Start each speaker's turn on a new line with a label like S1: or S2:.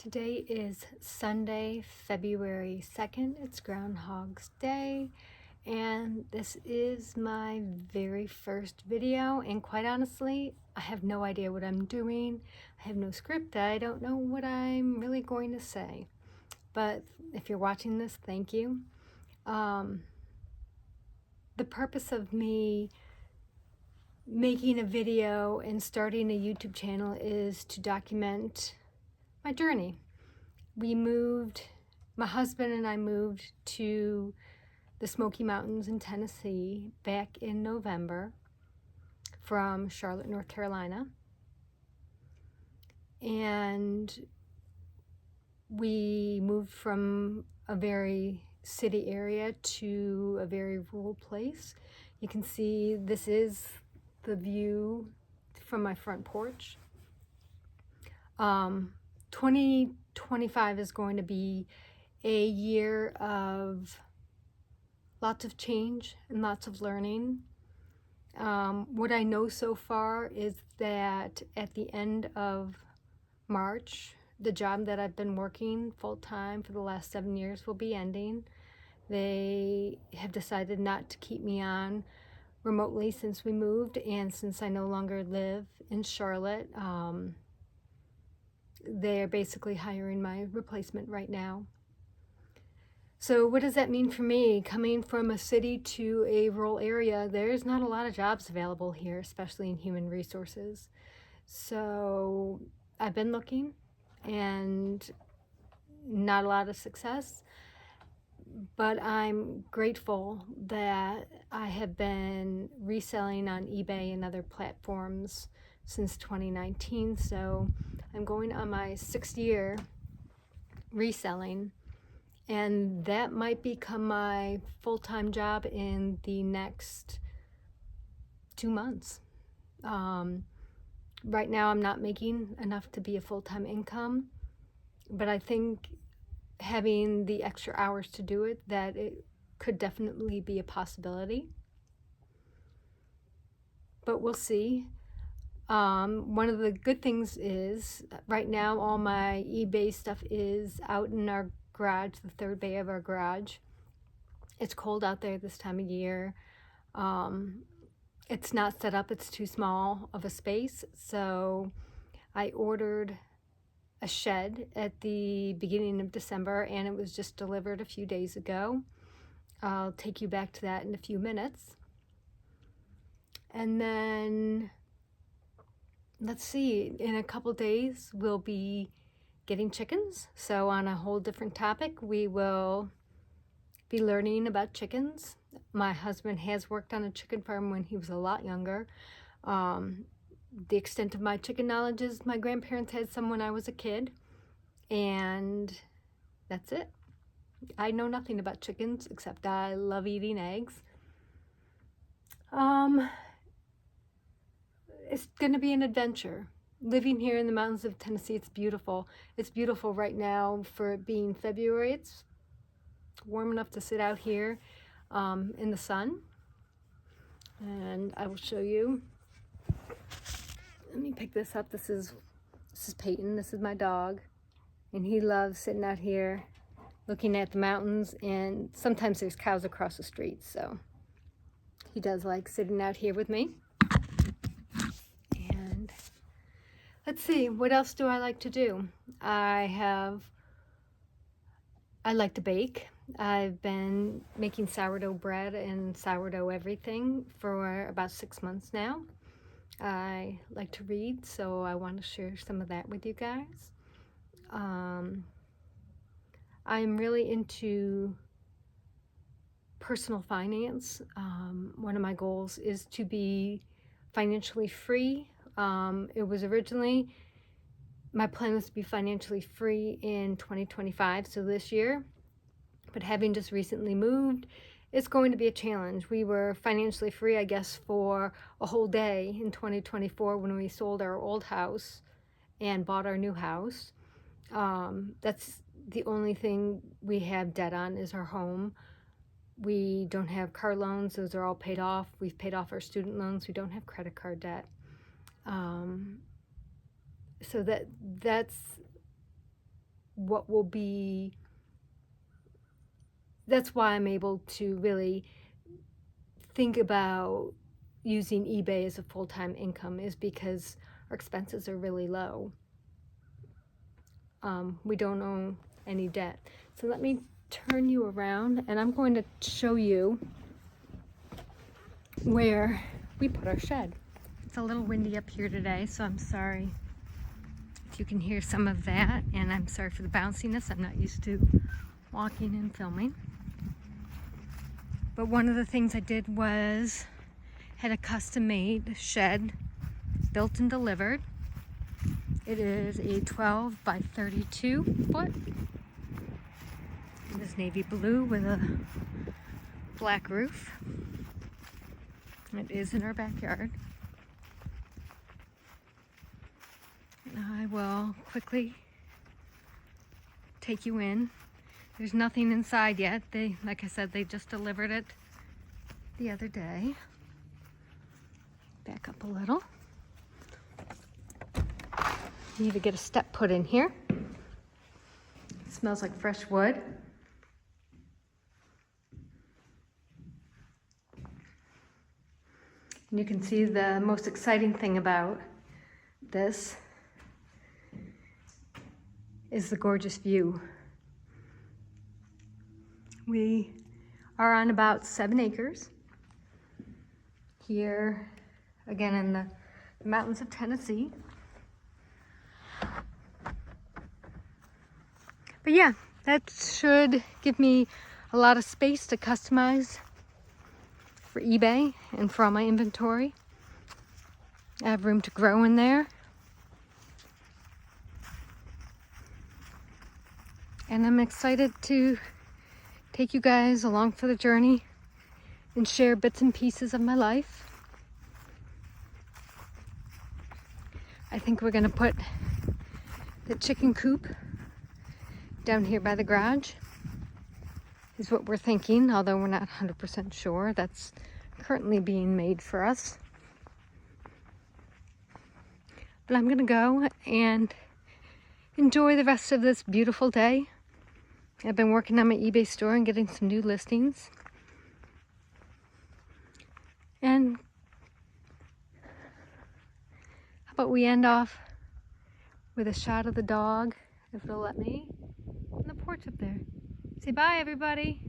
S1: Today is Sunday, February 2nd. It's Groundhog's Day, and this is my very first video, and quite honestly, I have no idea what I'm doing. I have no script. I don't know what I'm really going to say, but if you're watching this, thank you. The purpose of me making a video and starting a YouTube channel is to document my journey. My husband and I moved to the Smoky Mountains in Tennessee back in November from Charlotte, North Carolina. And we moved from a very city area to a very rural place. You can see this is the view from my front porch. 2025 is going to be a year of lots of change and lots of learning. What I know so far is that at the end of March, the job that I've been working full-time for the last 7 years will be ending. They have decided not to keep me on remotely since we moved, and since I no longer live in Charlotte, they're basically hiring my replacement right now. So what does that mean for me? Coming from a city to a rural area, there's not a lot of jobs available here, especially in human resources. So I've been looking and not a lot of success, but I'm grateful that I have been reselling on eBay and other platforms since 2019. So I'm going on my 6th year reselling, and that might become my full-time job in the next 2 months. Right now I'm not making enough to be a full-time income, but I think having the extra hours to do it, that it could definitely be a possibility. But we'll see. One of the good things is right now all my eBay stuff is out in our garage, the third bay of our garage. It's cold out there this time of year. It's not set up, it's too small of a space, so I ordered a shed at the beginning of December, and it was just delivered a few days ago. I'll take you back to that in a few minutes. And then let's see, in a couple days we'll be getting chickens. So on a whole different topic, we will be learning about chickens. My husband has worked on a chicken farm when he was a lot younger. The extent of my chicken knowledge is my grandparents had some when I was a kid, and that's it. I know nothing about chickens except I love eating eggs. It's going to be an adventure. Living here in the mountains of Tennessee, it's beautiful. It's beautiful right now for it being February. It's warm enough to sit out here in the sun. And I will show you. Let me pick this up. This is Peyton. This is my dog. And he loves sitting out here looking at the mountains, and sometimes there's cows across the street, so he does like sitting out here with me. And let's see, what else do I like to do? I like to bake. I've been making sourdough bread and sourdough everything for about 6 months now. I like to read, so I want to share some of that with you guys. I'm really into personal finance. One of my goals is to be financially free. It was originally, my plan was to be financially free in 2025, so this year. But having just recently moved, it's going to be a challenge. We were financially free, I guess, for a whole day in 2024 when we sold our old house and bought our new house. That's the only thing we have debt on is our home. We don't have car loans. Those are all paid off. We've paid off our student loans. We don't have credit card debt. So that's what will be, that's why I'm able to really think about using eBay as a full-time income, is because our expenses are really low. We don't own any debt. So let me turn you around and I'm going to show you where we put our shed. It's a little windy up here today, so I'm sorry if you can hear some of that, and I'm sorry for the bounciness. I'm not used to walking and filming. But one of the things I did was had a custom-made shed built and delivered. It is a 12 by 32 foot. It is navy blue with a black roof. It is in our backyard. And I will quickly take you in. There's nothing inside yet. Like I said, they just delivered it the other day. Back up a little. Need to get a step put in here. It smells like fresh wood. And you can see the most exciting thing about this is the gorgeous view. We are on about 7 acres here, again in the mountains of Tennessee. But yeah, that should give me a lot of space to customize for eBay and for all my inventory. I have room to grow in there. And I'm excited to take you guys along for the journey and share bits and pieces of my life. I think we're gonna put the chicken coop down here by the garage, is what we're thinking, although we're not 100% sure. That's currently being made for us. But I'm gonna go and enjoy the rest of this beautiful day. I've been working on my eBay store and getting some new listings. And how about we end off with a shot of the dog, if it'll let me, on the porch up there. Say bye, everybody.